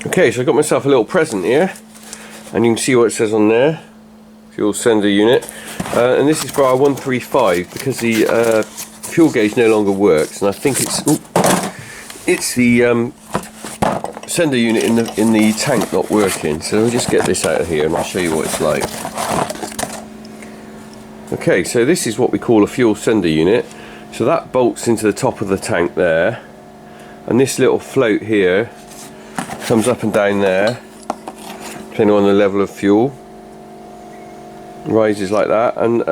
Okay, so I got myself a little present here, and you can see what it says on there, fuel sender unit, and this is for our 135 because the fuel gauge no longer works, and I think it's the sender unit in the tank not working. So we'll just get this out of here and I'll show you what it's like. Okay, so this is what we call a fuel sender unit. So that bolts into the top of the tank there, and this little float here comes up and down there depending on the level of fuel, rises like that, and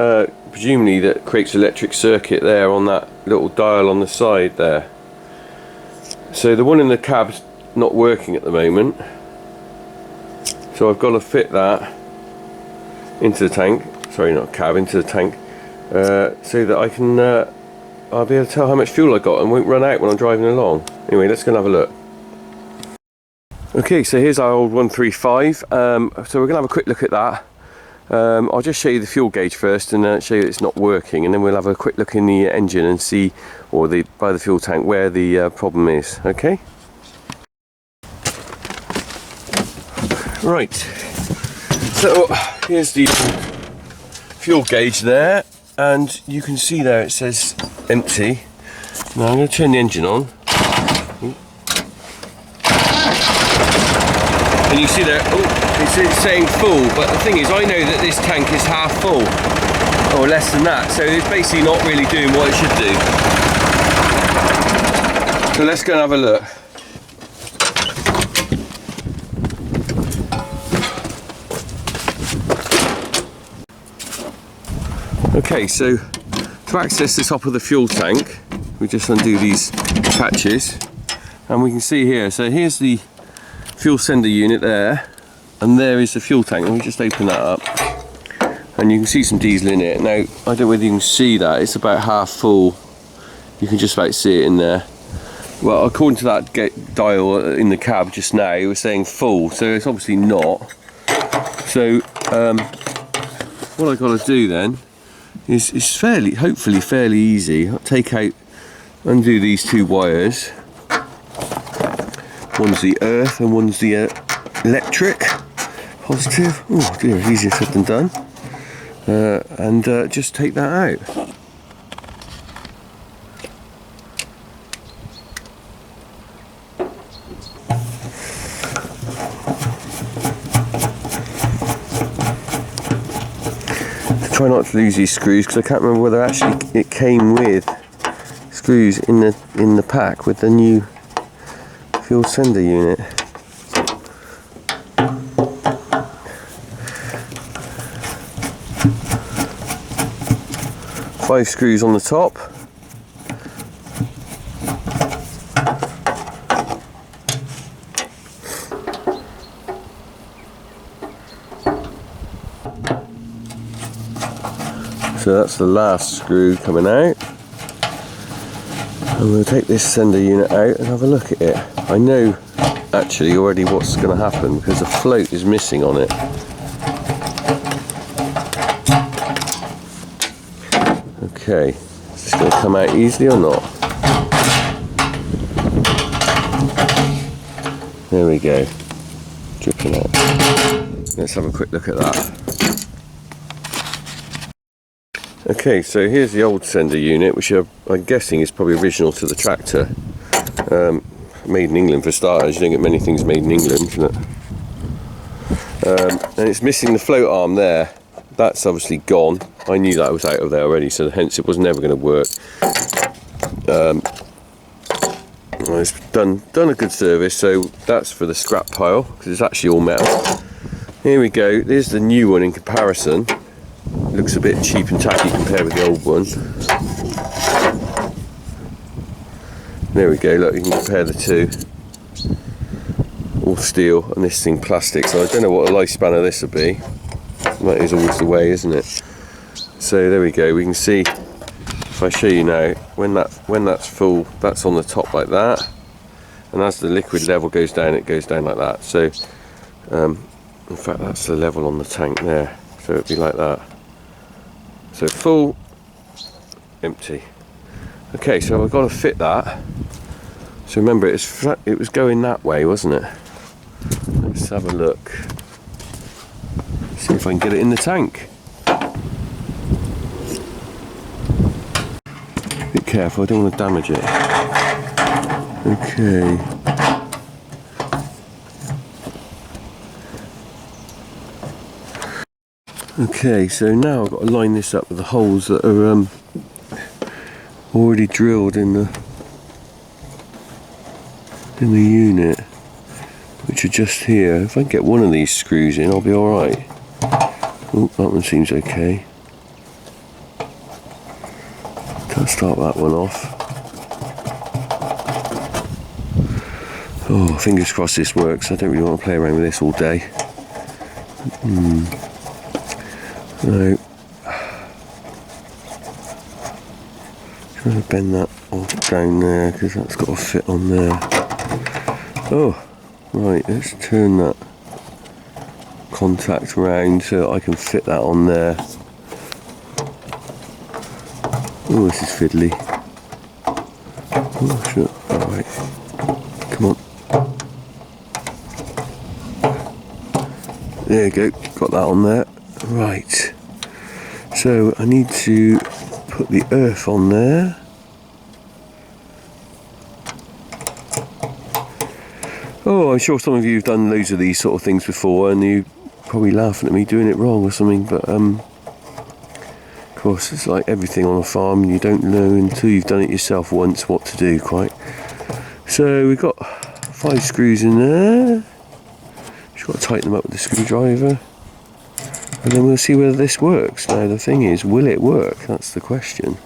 presumably that creates electric circuit there on that little dial on the side there. So the one in the cab's not working at the moment, so I've got to fit that into the tank, sorry, not cab, into the tank, so that I can I'll be able to tell how much fuel I got and won't run out when I'm driving along. Anyway, let's go and have a look. Okay, so here's our old 135. So we're going to have a quick look at that. I'll just show you the fuel gauge first and show you it's not working, and then we'll have a quick look in the engine and see, or by the fuel tank, where the problem is. Okay? Right, so here's the fuel gauge there, and you can see there it says empty. Now I'm going to turn the engine on. And you see there, it's saying full, but the thing is, I know that this tank is half full, or less than that, so it's basically not really doing what it should do. So let's go and have a look. Okay, so to access the top of the fuel tank, we just undo these patches, and we can see here, so here's the fuel sender unit there, and there is the fuel tank. Let me just open that up, and you can see some diesel in it. Now, I don't know whether you can see that, it's about half full. You can just about see it in there. Well, according to that dial in the cab just now, it was saying full, so it's obviously not. So what I've got to do then is hopefully fairly easy. I'll undo these two wires. One's the earth and one's the electric, positive. Oh dear, easier said than done. And just take that out. Try not to lose these screws, because I can't remember whether actually it came with screws in the pack with the new fuel sender unit. Five screws on the top. So that's the last screw coming out. And we'll take this sender unit out and have a look at it. I know actually already what's going to happen, because the float is missing on it. Okay, is this going to come out easily or not? There we go, dripping out. Let's have a quick look at that. Okay, so here's the old sender unit, which I'm guessing is probably original to the tractor. Made in England for starters. You don't get many things made in England, isn't it? And it's missing the float arm there. That's obviously gone. I knew that was out of there already, so hence it was never going to work. It's done a good service, so that's for the scrap pile, because it's actually all metal. Here we go, there's the new one in comparison. Looks a bit cheap and tacky compared with the old one. There we go, look, you can compare the two. All steel and this thing plastic, so I don't know what the lifespan of this will be. That is always the way, isn't it? So there we go, we can see, if I show you now, when that's full, that's on the top like that, and as the liquid level goes down, it goes down like that. So in fact that's the level on the tank there, so it'd be like that. So full, empty. Okay, so I've got to fit that. So remember, it was going that way, wasn't it? Let's have a look. See if I can get it in the tank. Be careful, I don't want to damage it. Okay. Okay, so now I've got to line this up with the holes that are already drilled in the unit, which are just here. If I can get one of these screws in, I'll be alright. Oh, that one seems okay. Can't start that one off. Oh, fingers crossed this works. I don't really want to play around with this all day. No. Trying to bend that all down there because that's got to fit on there. Oh, right, let's turn that contact around so I can fit that on there. Oh, this is fiddly. Oh, sure. Alright. Come on. There you go. Got that on there. Right. So I need to put the earth on there. Oh, I'm sure some of you have done loads of these sort of things before and you're probably laughing at me doing it wrong or something, but of course it's like everything on a farm, you don't know until you've done it yourself once what to do quite. So we've got 5 screws in there. Just got to tighten them up with the screwdriver. And then we'll see whether this works. Now the thing is, will it work? That's the question.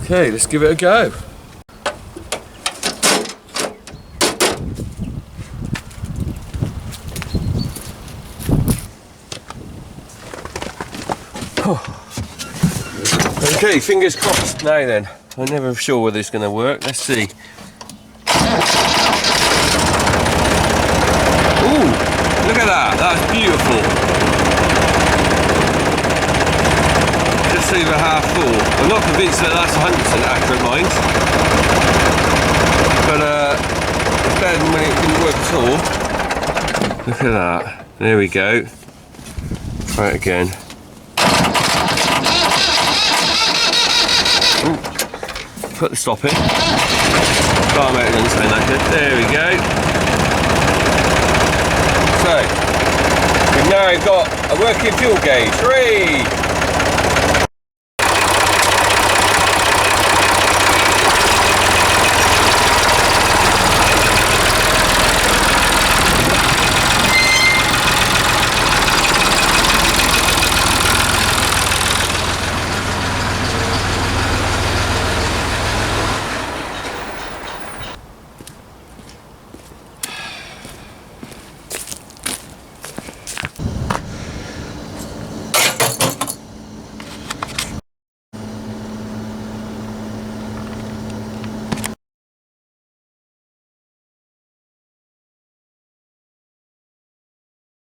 Okay, let's give it a go. Okay, fingers crossed. Now then, I'm never sure whether it's going to work. Let's see. Ooh, look at that. That's beautiful. Just over half full. I'm not convinced that that's 100% accurate, mind. But it's better than when it didn't work at all. Look at that. There we go. Try it again. Ooh. Put the stop in. Start out, it doesn't sound that good. There we go. So we've now got a working fuel gauge. 3,